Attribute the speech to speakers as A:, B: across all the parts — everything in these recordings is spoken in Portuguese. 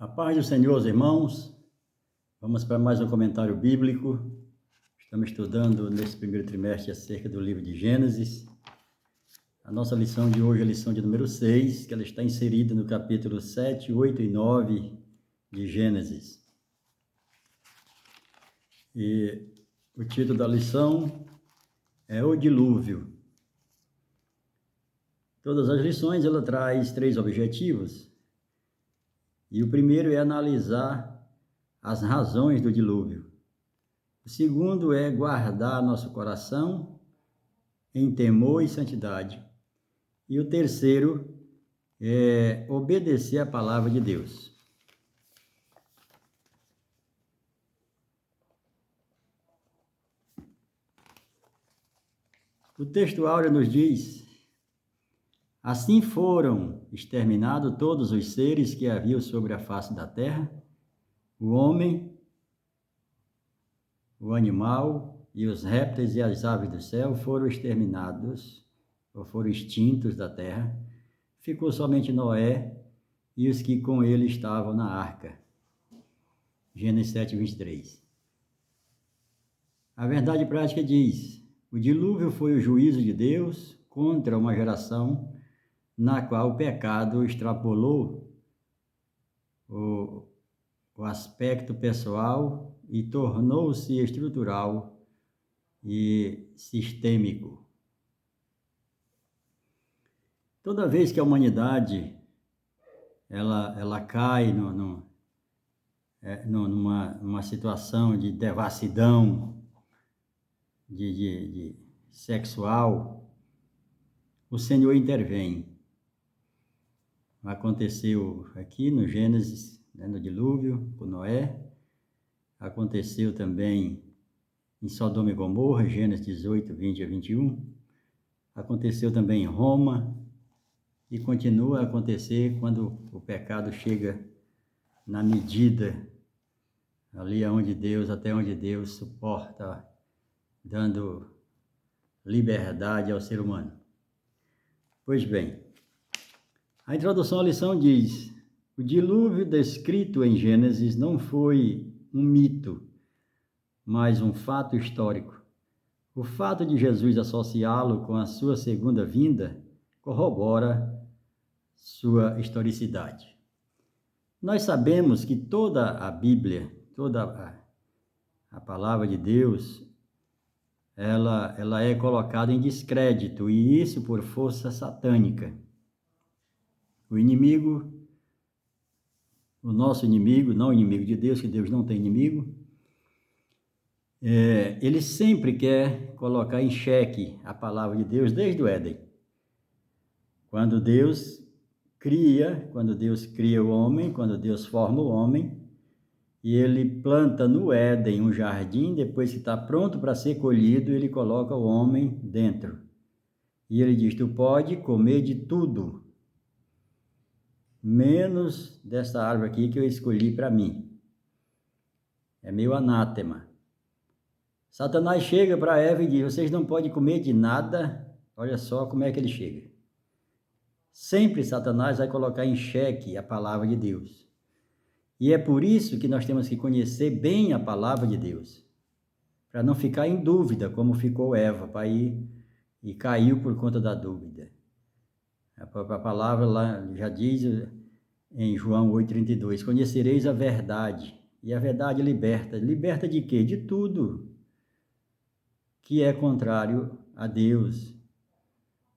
A: A paz do Senhor, irmãos. Vamos para mais um comentário bíblico. Estamos estudando nesse primeiro trimestre acerca do livro de Gênesis. A nossa lição de hoje é a lição de número 6, que ela está inserida no capítulo 7, 8 e 9 de Gênesis. E o título da lição é O Dilúvio. Todas as lições ela traz 3 objetivos. E o primeiro é analisar as razões do dilúvio. O segundo é guardar nosso coração em temor e santidade. E o terceiro é obedecer a palavra de Deus. O texto áureo nos diz: assim foram exterminados todos os seres que haviam sobre a face da terra, o homem, o animal e os répteis e as aves do céu foram exterminados, ou foram extintos da terra. Ficou somente Noé e os que com ele estavam na arca. Gênesis 7, 23. A verdade prática diz: o dilúvio foi o juízo de Deus contra uma geração na qual o pecado extrapolou o aspecto pessoal e tornou-se estrutural e sistêmico. Toda vez que a humanidade ela cai numa situação de devassidão de sexual, o Senhor intervém. Aconteceu aqui no Gênesis, no dilúvio, com Noé. Aconteceu também em Sodoma e Gomorra, Gênesis 18, 20 a 21. Aconteceu também em Roma e continua a acontecer quando o pecado chega na medida ali até onde Deus suporta, dando liberdade ao ser humano. Pois bem, a introdução à lição diz: o dilúvio descrito em Gênesis não foi um mito, mas um fato histórico. O fato de Jesus associá-lo com a sua segunda vinda corrobora sua historicidade. Nós sabemos que toda a Bíblia, toda a palavra de Deus, ela é colocada em descrédito, e isso por força satânica. O inimigo, o nosso inimigo, não o inimigo de Deus, que Deus não tem inimigo, ele sempre quer colocar em xeque a palavra de Deus desde o Éden. Quando Deus cria o homem, quando Deus forma o homem, e ele planta no Éden um jardim, depois que está pronto para ser colhido, ele coloca o homem dentro. E ele diz: tu pode comer de tudo, menos dessa árvore aqui que eu escolhi para mim. É meu anátema. Satanás chega para Eva e diz: vocês não podem comer de nada. Olha só como é que ele chega. Sempre Satanás vai colocar em xeque a palavra de Deus. E é por isso que nós temos que conhecer bem a palavra de Deus, para não ficar em dúvida, como ficou Eva, para ir e caiu por conta da dúvida. A própria palavra lá já diz em João 8,32, conhecereis a verdade, e a verdade liberta. Liberta de quê? De tudo que é contrário a Deus,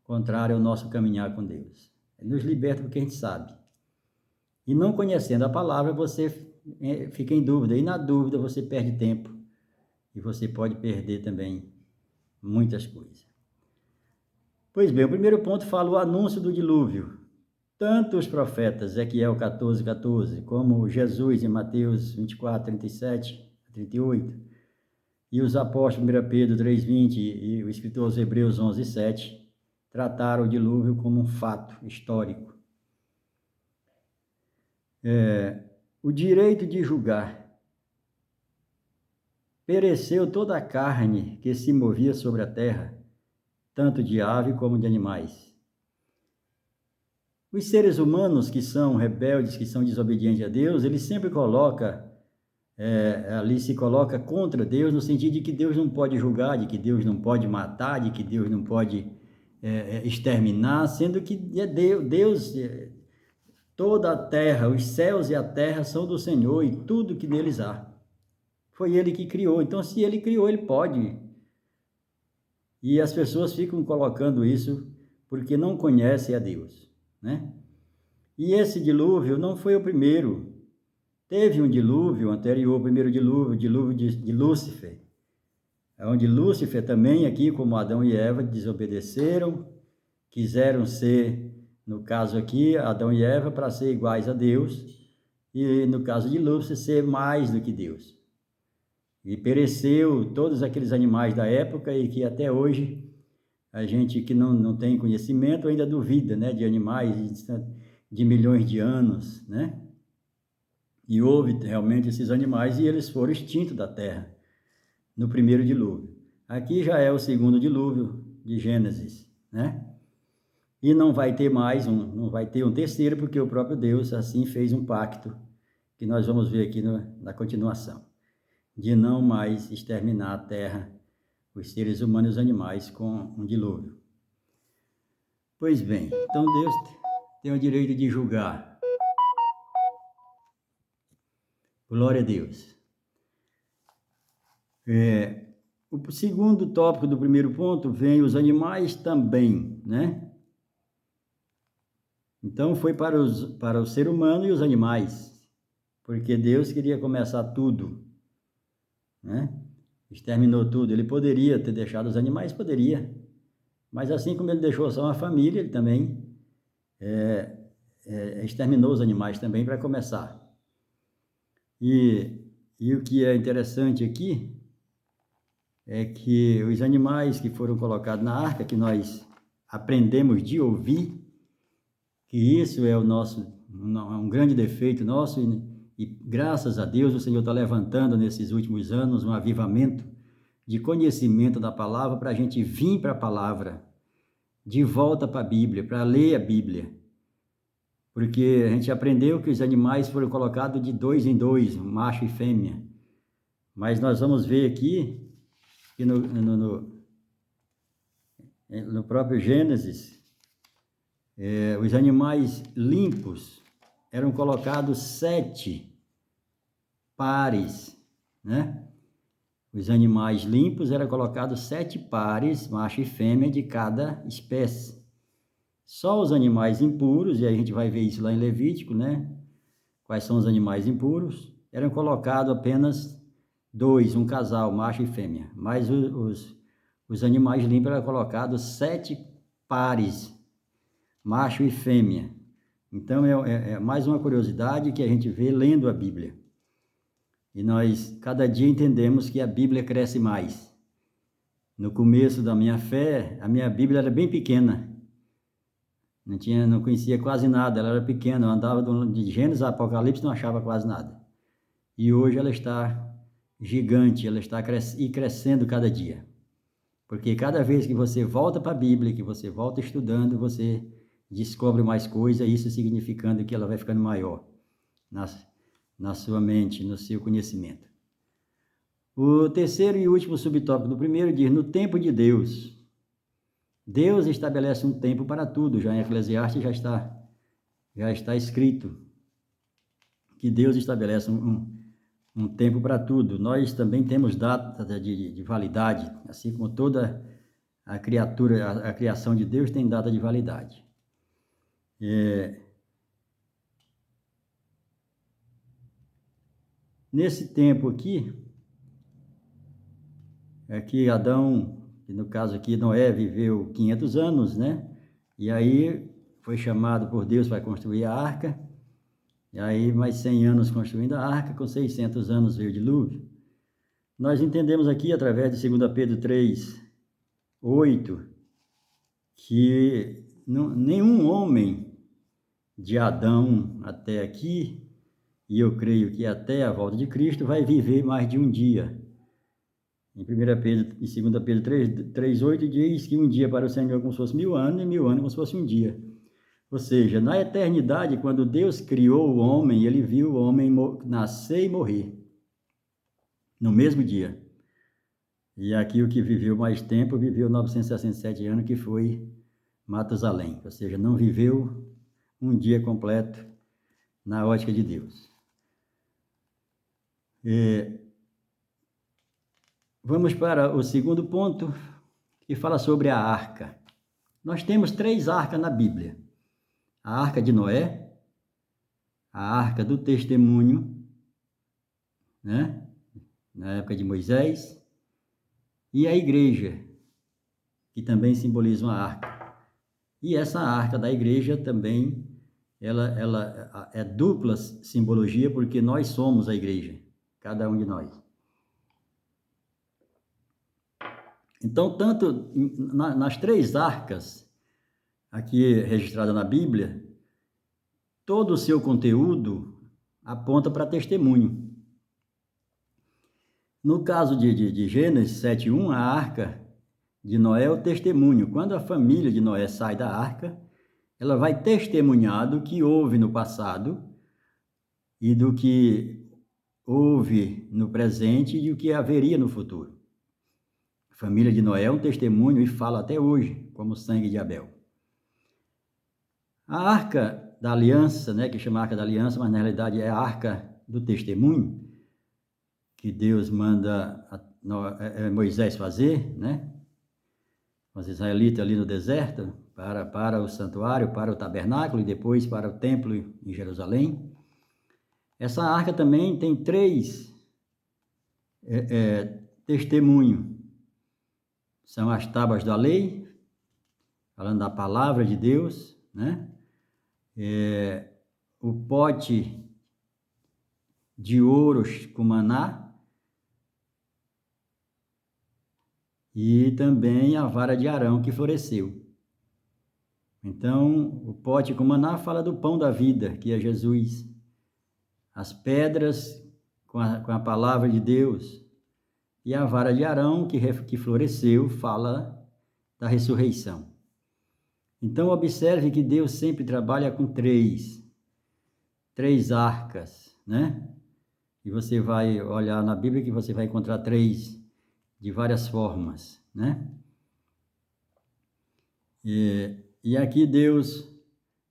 A: contrário ao nosso caminhar com Deus. Ele nos liberta porque a gente sabe. E não conhecendo a palavra, você fica em dúvida, e na dúvida você perde tempo, e você pode perder também muitas coisas. Pois bem, o primeiro ponto fala o anúncio do dilúvio. Tanto os profetas, Ezequiel 14, 14, como Jesus em Mateus 24, 37 a 38, e os apóstolos 1 Pedro 3, 20 e o escritor aos Hebreus 11, 7, trataram o dilúvio como um fato histórico. O direito de julgar. Pereceu toda a carne que se movia sobre a terra, tanto de ave como de animais. Os seres humanos que são rebeldes, que são desobedientes a Deus, ele sempre ali se coloca contra Deus, no sentido de que Deus não pode julgar, de que Deus não pode matar, de que Deus não pode exterminar, sendo que Deus, toda a terra, os céus e a terra são do Senhor e tudo que neles há. Foi Ele que criou, então se Ele criou, Ele pode. E as pessoas ficam colocando isso porque não conhecem a Deus, né? E esse dilúvio não foi o primeiro. Teve um dilúvio anterior, o primeiro dilúvio, o dilúvio de Lúcifer, onde Lúcifer também, aqui como Adão e Eva, desobedeceram, quiseram ser, no caso aqui, Adão e Eva, para ser iguais a Deus, e no caso de Lúcifer, ser mais do que Deus. E pereceu todos aqueles animais da época e que até hoje a gente que não tem conhecimento ainda duvida, né, de animais de milhões de anos, né? E houve realmente esses animais e eles foram extintos da terra no primeiro dilúvio. Aqui já é o segundo dilúvio de Gênesis, né? E não vai ter mais não vai ter um terceiro, porque o próprio Deus assim fez um pacto, que nós vamos ver aqui na continuação, de não mais exterminar a terra, os seres humanos e os animais com um dilúvio. Pois bem, então Deus tem o direito de julgar. Glória a Deus. O segundo tópico do primeiro ponto vem os animais também, né? Então foi para o ser humano e os animais, porque Deus queria começar tudo, né? Exterminou tudo. Ele poderia ter deixado os animais, poderia, mas assim como ele deixou só uma família, ele também exterminou os animais também para começar. E o que é interessante aqui é que os animais que foram colocados na arca, que nós aprendemos de ouvir, que isso é um grande defeito nosso, e graças a Deus o Senhor está levantando nesses últimos anos um avivamento de conhecimento da palavra para a gente vir para a palavra, de volta para a Bíblia, para ler a Bíblia. Porque a gente aprendeu que os animais foram colocados de 2 em 2, macho e fêmea. Mas nós vamos ver aqui que no próprio Gênesis, os animais limpos eram colocados 7 pares, né? Os animais limpos eram colocados 7 pares, macho e fêmea, de cada espécie. Só os animais impuros, e aí a gente vai ver isso lá em Levítico, né? Quais são os animais impuros? Eram colocados apenas 2, um casal, macho e fêmea. Mas os animais limpos eram colocados 7 pares, macho e fêmea. Então, é mais uma curiosidade que a gente vê lendo a Bíblia. E nós, cada dia, entendemos que a Bíblia cresce mais. No começo da minha fé, a minha Bíblia era bem pequena. Não conhecia quase nada, ela era pequena. Eu andava de Gênesis a Apocalipse, não achava quase nada. E hoje ela está gigante, ela está crescendo cada dia. Porque cada vez que você volta para a Bíblia, que você volta estudando, você descobre mais coisas, isso significando que ela vai ficando maior na sua mente, no seu conhecimento. O terceiro e último subtópico do primeiro diz: no tempo de Deus. Deus estabelece um tempo para tudo, já em Eclesiastes já está escrito que Deus estabelece um tempo para tudo. Nós também temos data de validade, assim como toda a criação de Deus tem data de validade. Nesse tempo aqui, Adão, que no caso aqui Noé, viveu 500 anos, né? E aí foi chamado por Deus para construir a arca. E aí mais 100 anos construindo a arca, com 600 anos veio o dilúvio. Nós entendemos aqui, através de 2 Pedro 3, 8, que nenhum homem de Adão até aqui, e eu creio que até a volta de Cristo, vai viver mais de um dia. Em 1 Pedro e 2 Pedro 3, 8 diz que um dia para o Senhor é como se fosse 1000 anos, e 1000 anos como se fosse um dia. Ou seja, na eternidade, quando Deus criou o homem, ele viu o homem nascer e morrer no mesmo dia. E aqui o que viveu mais tempo, viveu 967 anos, que foi Matusalém. Ou seja, não viveu um dia completo na ótica de Deus. Vamos para o segundo ponto, que fala sobre a arca. Nós temos 3 arcas na Bíblia. A arca de Noé, a arca do testemunho, né? Na época de Moisés, e a igreja, que também simboliza uma arca. E essa arca da igreja também, ela é dupla simbologia, porque nós somos a igreja, cada um de nós. Então, tanto nas 3 arcas, aqui registrada na Bíblia, todo o seu conteúdo aponta para testemunho. No caso de Gênesis 7:1, a arca de Noé é o testemunho. Quando a família de Noé sai da arca, ela vai testemunhar do que houve no passado e do que houve no presente e do que haveria no futuro. A família de Noé é um testemunho e fala até hoje, como o sangue de Abel. A arca da aliança, né, que chama arca da aliança, mas na realidade é a arca do testemunho, que Deus manda Moisés fazer, né? Os israelitas ali no deserto, para o santuário, para o tabernáculo e depois para o templo em Jerusalém. Essa arca também tem 3 testemunhos. São as tábuas da lei, falando da palavra de Deus, né? O pote de ouro com maná, e também a vara de Arão que floresceu. Então, o pote com maná fala do pão da vida, que é Jesus. As pedras com a palavra de Deus. E a vara de Arão que floresceu fala da ressurreição. Então, observe que Deus sempre trabalha com 3 arcas, né? E você vai olhar na Bíblia que você vai encontrar 3 de várias formas, né? E aqui Deus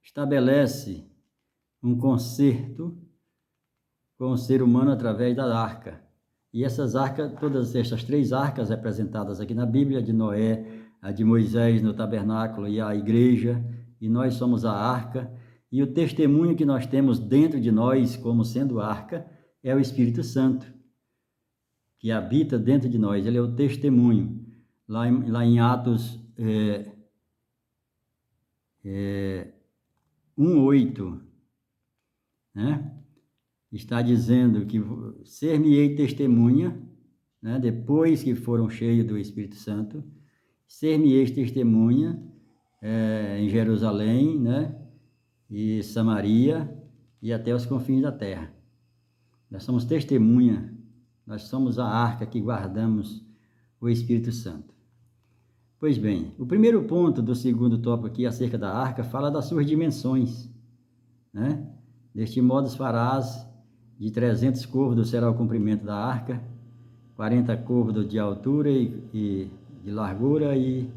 A: estabelece um concerto com o ser humano através da arca. E essas arcas, todas essas 3 arcas representadas aqui na Bíblia, de Noé, a de Moisés no tabernáculo e a igreja, e nós somos a arca, e o testemunho que nós temos dentro de nós como sendo arca é o Espírito Santo, que habita dentro de nós. Ele é o testemunho. Lá em Atos 1:8, né? Está dizendo que ser-me-ei testemunha, né? Depois que foram cheios do Espírito Santo, ser-me-ei testemunha em Jerusalém, né? E Samaria e até os confins da terra. Nós somos testemunha, nós somos a arca que guardamos o Espírito Santo. Pois bem, o primeiro ponto do segundo tópico aqui, acerca da arca, fala das suas dimensões, né? Deste modo farás de 300 côvados será o comprimento da arca, 40 côvados de altura e de largura e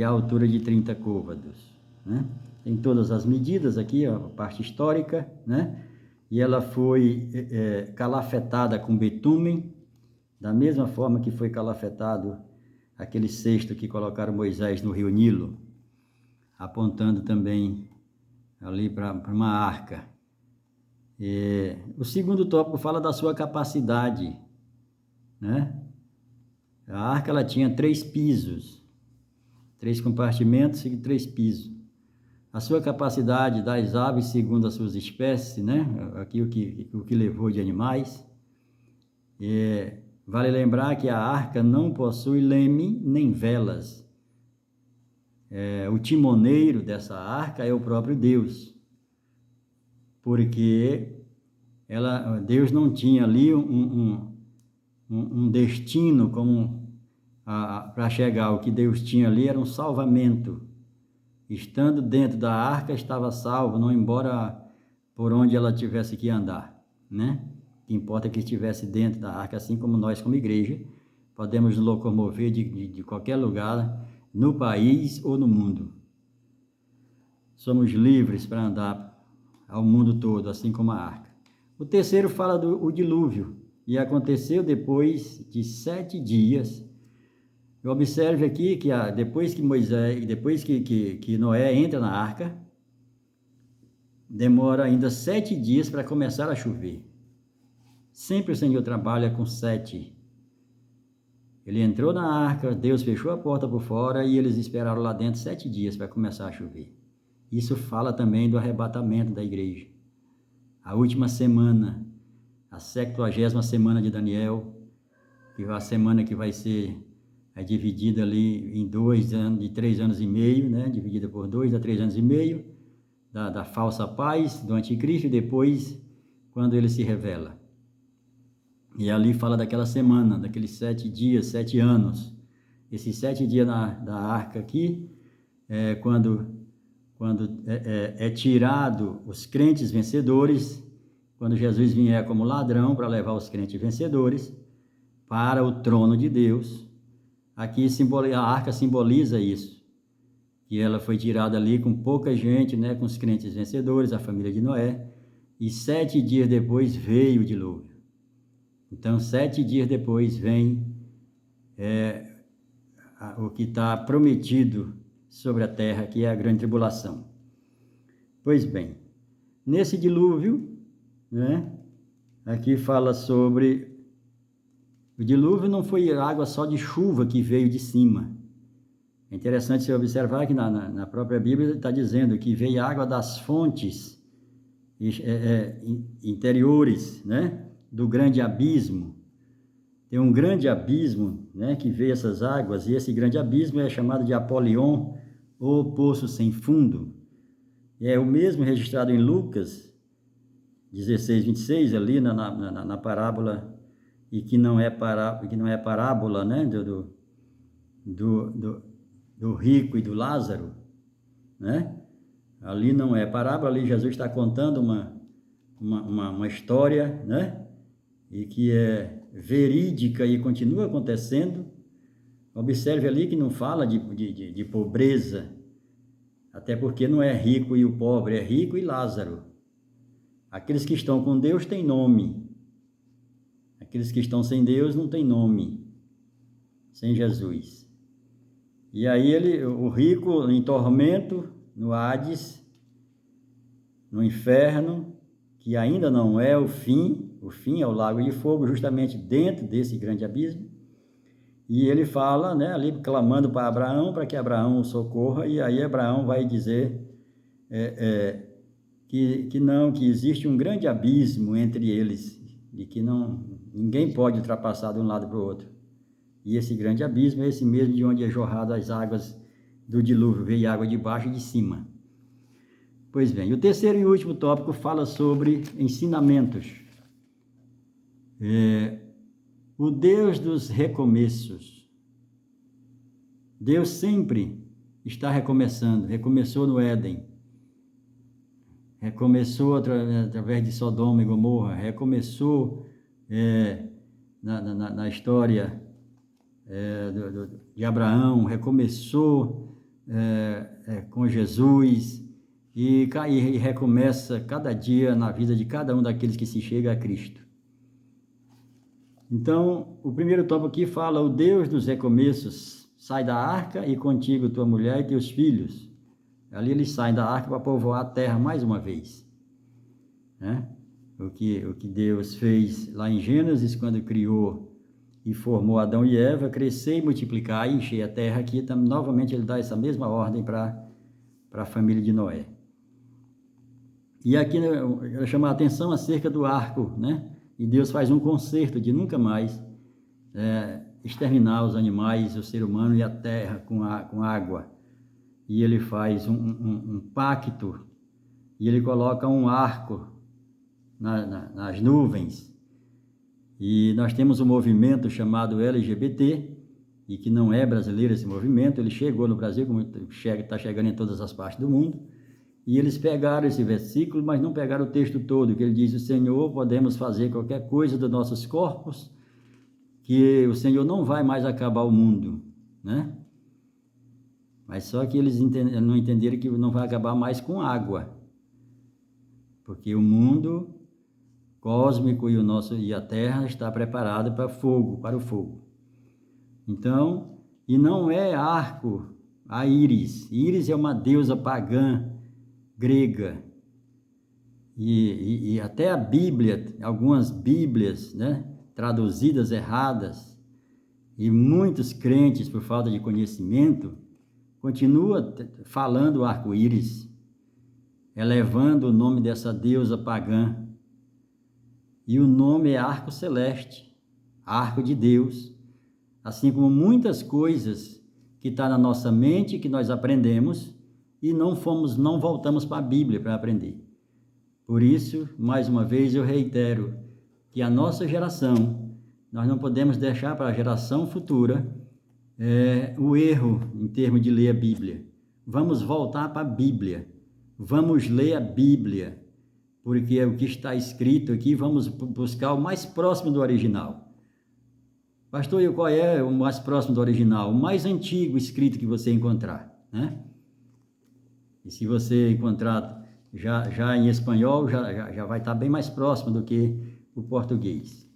A: a altura de 30 côvados, né? Tem todas as medidas aqui, ó, a parte histórica, né? E ela foi calafetada com betume, da mesma forma que foi calafetado aquele cesto que colocaram Moisés no rio Nilo, apontando também ali para uma arca. O segundo tópico fala da sua capacidade, né? A arca ela tinha 3 pisos, 3 compartimentos e 3 pisos. A sua capacidade das aves segundo as suas espécies, né? Aqui o que levou de animais. Vale lembrar que a arca não possui leme nem velas. O timoneiro dessa arca é o próprio Deus, porque Deus não tinha ali um destino como para chegar. O que Deus tinha ali era um salvamento. estando dentro da arca, estava salvo, não embora por onde ela tivesse que andar, né? O que importa é que estivesse dentro da arca, assim como nós, como igreja, podemos nos locomover de qualquer lugar, no país ou no mundo. Somos livres para andar ao mundo todo, assim como a arca. O terceiro fala do dilúvio, e aconteceu depois de 7 dias. Observe aqui que depois que Noé entra na arca, demora ainda 7 dias para começar a chover. Sempre o Senhor trabalha com 7. Ele entrou na arca, Deus fechou a porta por fora e eles esperaram lá dentro 7 dias para começar a chover. Isso fala também do arrebatamento da igreja. A última semana, a 70ª semana de Daniel, que é a semana que vai ser dividida ali em 2 anos, de 3 anos e meio, né? Dividida por 2 a 3 anos e meio, da falsa paz, do anticristo, e depois, quando ele se revela. E ali fala daquela semana, daqueles 7 dias, 7 anos. Esses 7 dias da arca aqui, quando é tirado os crentes vencedores, quando Jesus vier como ladrão para levar os crentes vencedores para o trono de Deus. Aqui a arca simboliza isso, que ela foi tirada ali com pouca gente, né, com os crentes vencedores, a família de Noé, e 7 dias depois veio o dilúvio. Então, 7 dias depois vem o que está prometido sobre a terra, que é a grande tribulação. Pois bem, nesse dilúvio, né, aqui fala sobre... O dilúvio não foi água só de chuva que veio de cima. É interessante você observar que na própria Bíblia está dizendo que veio água das fontes interiores, né, do grande abismo. Tem um grande abismo, né, que veio essas águas, e esse grande abismo é chamado de Apolion, ou Poço Sem Fundo. É o mesmo registrado em Lucas 16:26, ali na parábola, e que não é parábola, né, do rico e do Lázaro, né? Ali não é parábola, ali Jesus está contando uma história, né, e que é verídica e continua acontecendo. Observe ali que não fala de pobreza, até porque não é rico e o pobre, é rico e Lázaro. Aqueles que estão com Deus têm nome. Aqueles que estão sem Deus não têm nome, sem Jesus. E aí o rico em tormento, no Hades, no inferno, que ainda não é o fim é o lago de fogo, justamente dentro desse grande abismo. E ele fala, né, ali clamando para Abraão, para que Abraão o socorra, e aí Abraão vai dizer que existe um grande abismo entre eles, e que ninguém pode ultrapassar de um lado para o outro. E esse grande abismo é esse mesmo de onde é jorrado as águas do dilúvio, veio água de baixo e de cima. Pois bem, o terceiro e último tópico fala sobre ensinamentos. O Deus dos recomeços. Deus sempre está recomeçando. Recomeçou no Éden. Recomeçou através de Sodoma e Gomorra. Recomeçou na história de Abraão. Recomeçou com Jesus. E recomeça cada dia na vida de cada um daqueles que se chega a Cristo. Então, o primeiro tópico aqui fala: o Deus dos recomeços, sai da arca e contigo tua mulher e teus filhos. Ali eles saem da arca para povoar a terra mais uma vez, né? O que Deus fez lá em Gênesis, quando criou e formou Adão e Eva, crescer e multiplicar e encher a terra. Aqui novamente ele dá essa mesma ordem para a família de Noé. E aqui eu chamo a atenção acerca do arco, né? E Deus faz um concerto de nunca mais exterminar os animais, o ser humano e a terra com água. E ele faz um pacto, e ele coloca um arco nas nuvens. E nós temos um movimento chamado LGBT, e que não é brasileiro esse movimento, ele chegou no Brasil, como está chegando em todas as partes do mundo, e eles pegaram esse versículo, mas não pegaram o texto todo, que ele diz: o Senhor, podemos fazer qualquer coisa dos nossos corpos, que o Senhor não vai mais acabar o mundo, né? Mas só que eles não entenderam que não vai acabar mais com água, porque o mundo cósmico e a Terra está preparado para o fogo. Então, e não é arco a Íris. Íris é uma deusa pagã grega. E até a Bíblia, algumas Bíblias, né, traduzidas erradas, e muitos crentes, por falta de conhecimento, continuam falando arco-íris, elevando o nome dessa deusa pagã. E o nome é arco celeste, arco de Deus, assim como muitas coisas que estão na nossa mente, que nós aprendemos, e não voltamos para a Bíblia para aprender. Por isso, mais uma vez, eu reitero que a nossa geração, nós não podemos deixar para a geração futura o erro em termos de ler a Bíblia. Vamos voltar para a Bíblia, vamos ler a Bíblia, porque é o que está escrito aqui, vamos buscar o mais próximo do original. Pastor, e qual é o mais próximo do original? O mais antigo escrito que você encontrar, né? E se você encontrar já em espanhol, já vai estar bem mais próximo do que o português.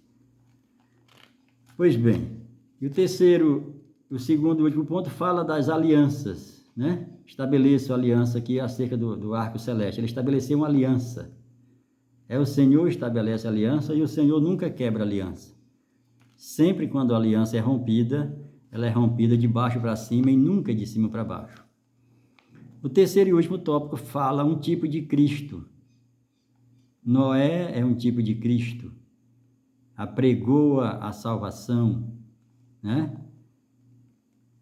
A: Pois bem, e o segundo e último ponto fala das alianças, né? Estabeleço a aliança aqui acerca do arco celeste. Ele estabeleceu uma aliança. O Senhor estabelece a aliança e o Senhor nunca quebra a aliança. Sempre quando a aliança é rompida, ela é rompida de baixo para cima e nunca de cima para baixo. O terceiro e último tópico fala um tipo de Cristo. Noé é um tipo de Cristo. Apregoa a salvação, né?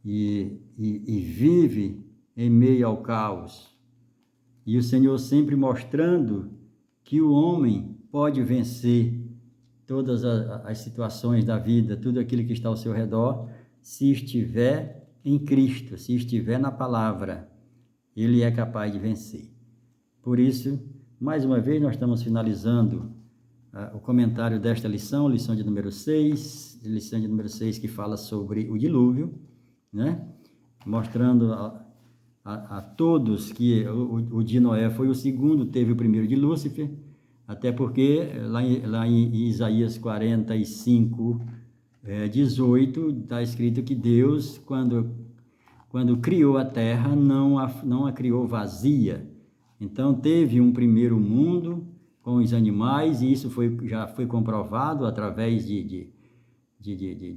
A: E vive em meio ao caos. E o Senhor sempre mostrando que o homem pode vencer todas as situações da vida, tudo aquilo que está ao seu redor, se estiver em Cristo, se estiver na palavra, ele é capaz de vencer. Por isso, mais uma vez, nós estamos finalizando o comentário desta lição de número 6, que fala sobre o dilúvio, né? Mostrando a todos que o de Noé foi o segundo, teve o primeiro de Lúcifer, até porque lá em Isaías 45, 18, está escrito que Deus, quando criou a terra, não a criou vazia. Então, teve um primeiro mundo com os animais, e isso já foi comprovado através de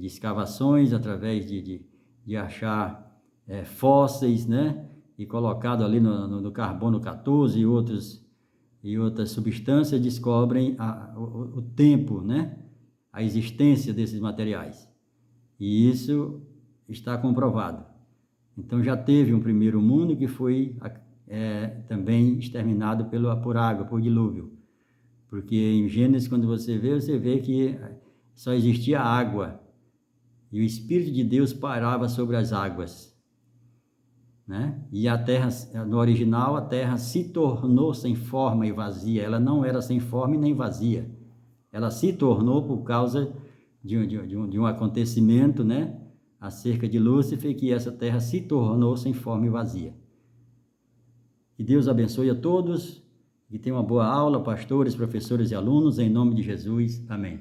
A: escavações, através de achar fósseis, né? E colocado ali no carbono 14 e outras substâncias, descobrem o tempo, né? A existência desses materiais. E isso está comprovado. Então, já teve um primeiro mundo que foi também exterminado por água, por dilúvio. Porque em Gênesis, quando você vê que só existia água. E o Espírito de Deus pairava sobre as águas, né? E a terra, no original, a terra se tornou sem forma e vazia. Ela não era sem forma e nem vazia. Ela se tornou por causa de um acontecimento, né? Acerca de Lúcifer, que essa terra se tornou sem forma e vazia. Que Deus abençoe a todos, que tenham uma boa aula, pastores, professores e alunos, em nome de Jesus. Amém.